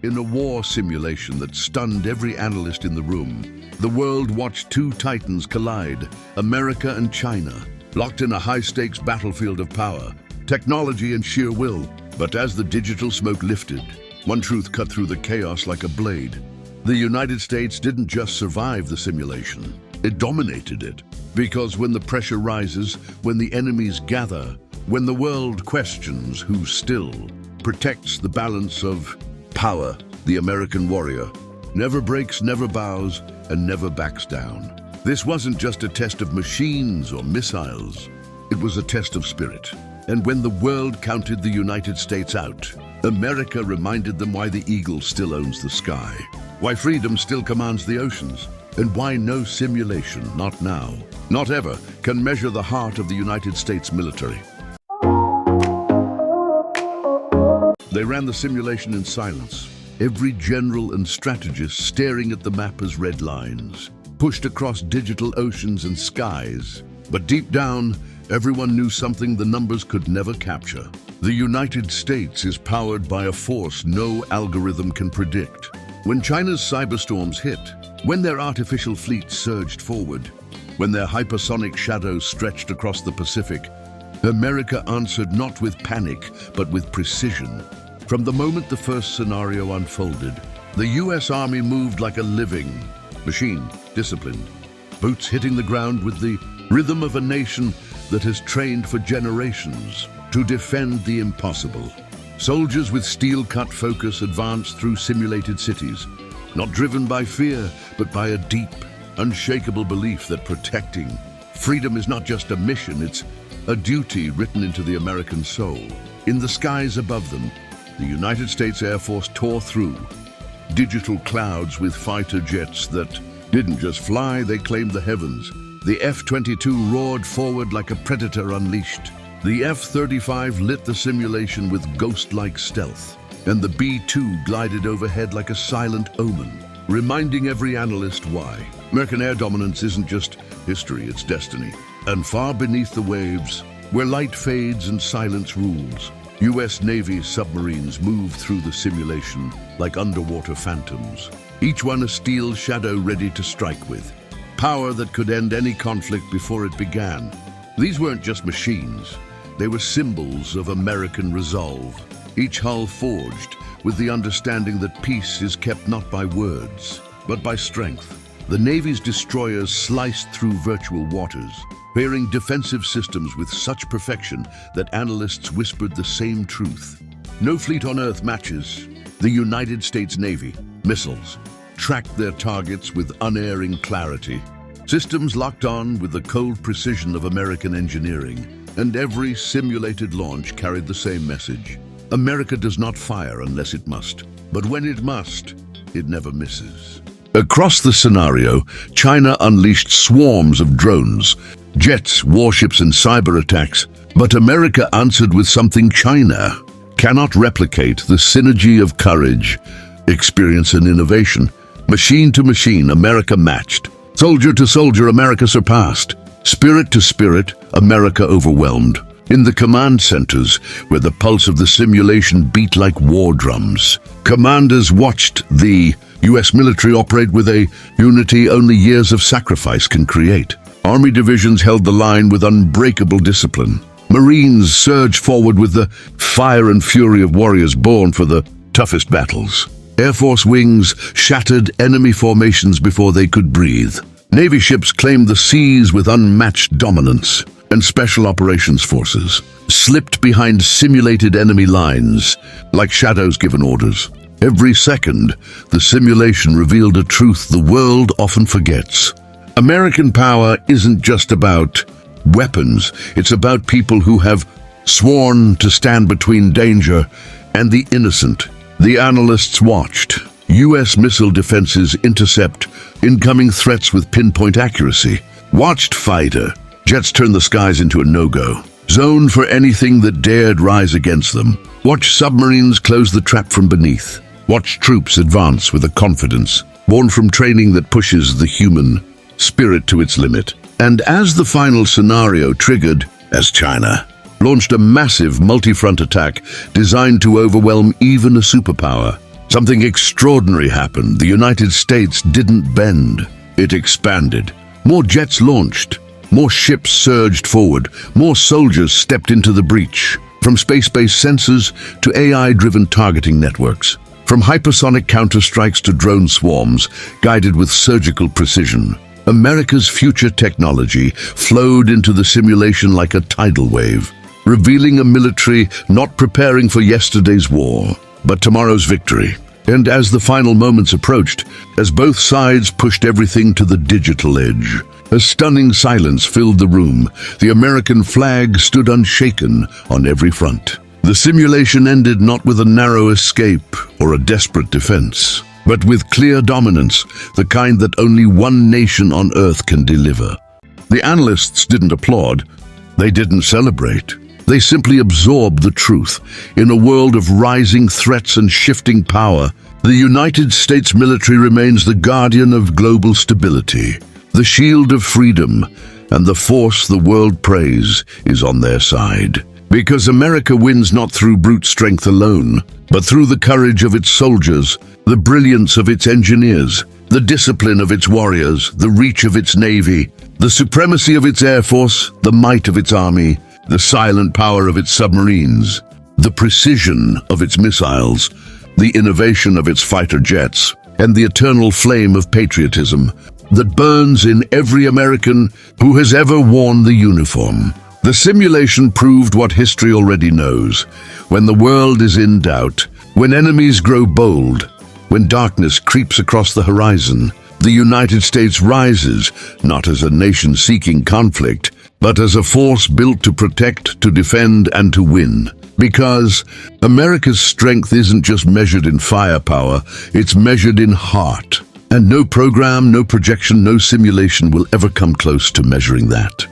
In a war simulation that stunned every analyst in the room, the world watched two titans collide, America and China, locked in a high-stakes battlefield of power, technology and sheer will. But as the digital smoke lifted, one truth cut through the chaos like a blade. The United States didn't just survive the simulation, it dominated it. Because when the pressure rises, when the enemies gather, when the world questions who still protects the balance of power, the American warrior never breaks, never bows, and never backs down. This wasn't just a test of machines or missiles. It was a test of spirit. And when the world counted the United States out, America reminded them why the eagle still owns the sky, why freedom still commands the oceans, and why no simulation, not now, not ever, can measure the heart of the United States military. They ran the simulation in silence, every general and strategist staring at the map as red lines, pushed across digital oceans and skies. But deep down, everyone knew something the numbers could never capture. The United States is powered by a force no algorithm can predict. When China's cyberstorms hit, when their artificial fleet surged forward, when their hypersonic shadows stretched across the Pacific, America answered not with panic, but with precision. From the moment the first scenario unfolded, the US Army moved like a living machine, disciplined, boots hitting the ground with the rhythm of a nation that has trained for generations to defend the impossible. Soldiers with steel-cut focus advanced through simulated cities, not driven by fear, but by a deep, unshakable belief that protecting freedom is not just a mission, it's a duty written into the American soul. In the skies above them, the United States Air Force tore through digital clouds with fighter jets that didn't just fly, they claimed the heavens. The F-22 roared forward like a predator unleashed. The F-35 lit the simulation with ghost-like stealth, and the B-2 glided overhead like a silent omen, reminding every analyst why. American air dominance isn't just history, it's destiny. And far beneath the waves, where light fades and silence rules, US Navy submarines move through the simulation like underwater phantoms, each one a steel shadow ready to strike with power that could end any conflict before it began. These weren't just machines, they were symbols of American resolve, each hull forged with the understanding that peace is kept not by words, but by strength. The Navy's destroyers sliced through virtual waters, pairing defensive systems with such perfection that analysts whispered the same truth. No fleet on Earth matches the United States Navy. Missiles tracked their targets with unerring clarity. Systems locked on with the cold precision of American engineering, and every simulated launch carried the same message. America does not fire unless it must, but when it must, it never misses. Across the scenario, China unleashed swarms of drones, jets, warships, and cyber attacks, but America answered with something China cannot replicate: the synergy of courage, experience, and innovation. Machine to machine, America matched. Soldier to soldier, America surpassed. Spirit to spirit, America overwhelmed. In the command centers, where the pulse of the simulation beat like war drums, commanders watched the US military operate with a unity only years of sacrifice can create. Army divisions held the line with unbreakable discipline. Marines surged forward with the fire and fury of warriors born for the toughest battles. Air Force wings shattered enemy formations before they could breathe. Navy ships claimed the seas with unmatched dominance, and special operations forces slipped behind simulated enemy lines like shadows given orders. Every second, the simulation revealed a truth the world often forgets. American power isn't just about weapons, it's about people who have sworn to stand between danger and the innocent. The analysts watched US missile defenses intercept incoming threats with pinpoint accuracy, watched fighter jets turn the skies into a no-go zone for anything that dared rise against them, watched submarines close the trap from beneath, watched troops advance with a confidence born from training that pushes the human spirit to its limit. And as the final scenario triggered, as China launched a massive multi-front attack designed to overwhelm even a superpower, Something extraordinary happened. The United States didn't bend. It expanded. More jets launched. More ships surged forward. More soldiers stepped into the breach. From space-based sensors to AI-driven targeting networks. From hypersonic counterstrikes to drone swarms, guided with surgical precision. America's future technology flowed into the simulation like a tidal wave, revealing a military not preparing for yesterday's war, but tomorrow's victory. And as the final moments approached, as both sides pushed everything to the digital edge, a stunning silence filled the room. The American flag stood unshaken on every front. The simulation ended not with a narrow escape or a desperate defense, but with clear dominance, the kind that only one nation on Earth can deliver. The analysts didn't applaud. They didn't celebrate. They simply absorbed the truth. In a world of rising threats and shifting power, the United States military remains the guardian of global stability. The shield of freedom and the force the world praise is on their side. Because America wins not through brute strength alone, but through the courage of its soldiers, the brilliance of its engineers, the discipline of its warriors, the reach of its navy, the supremacy of its air force, the might of its army, the silent power of its submarines, the precision of its missiles, the innovation of its fighter jets, and the eternal flame of patriotism that burns in every American who has ever worn the uniform. The simulation proved what history already knows. When the world is in doubt, when enemies grow bold, when darkness creeps across the horizon, the United States rises, not as a nation seeking conflict, but as a force built to protect, to defend, and to win. Because America's strength isn't just measured in firepower, it's measured in heart. And no program, no projection, no simulation will ever come close to measuring that.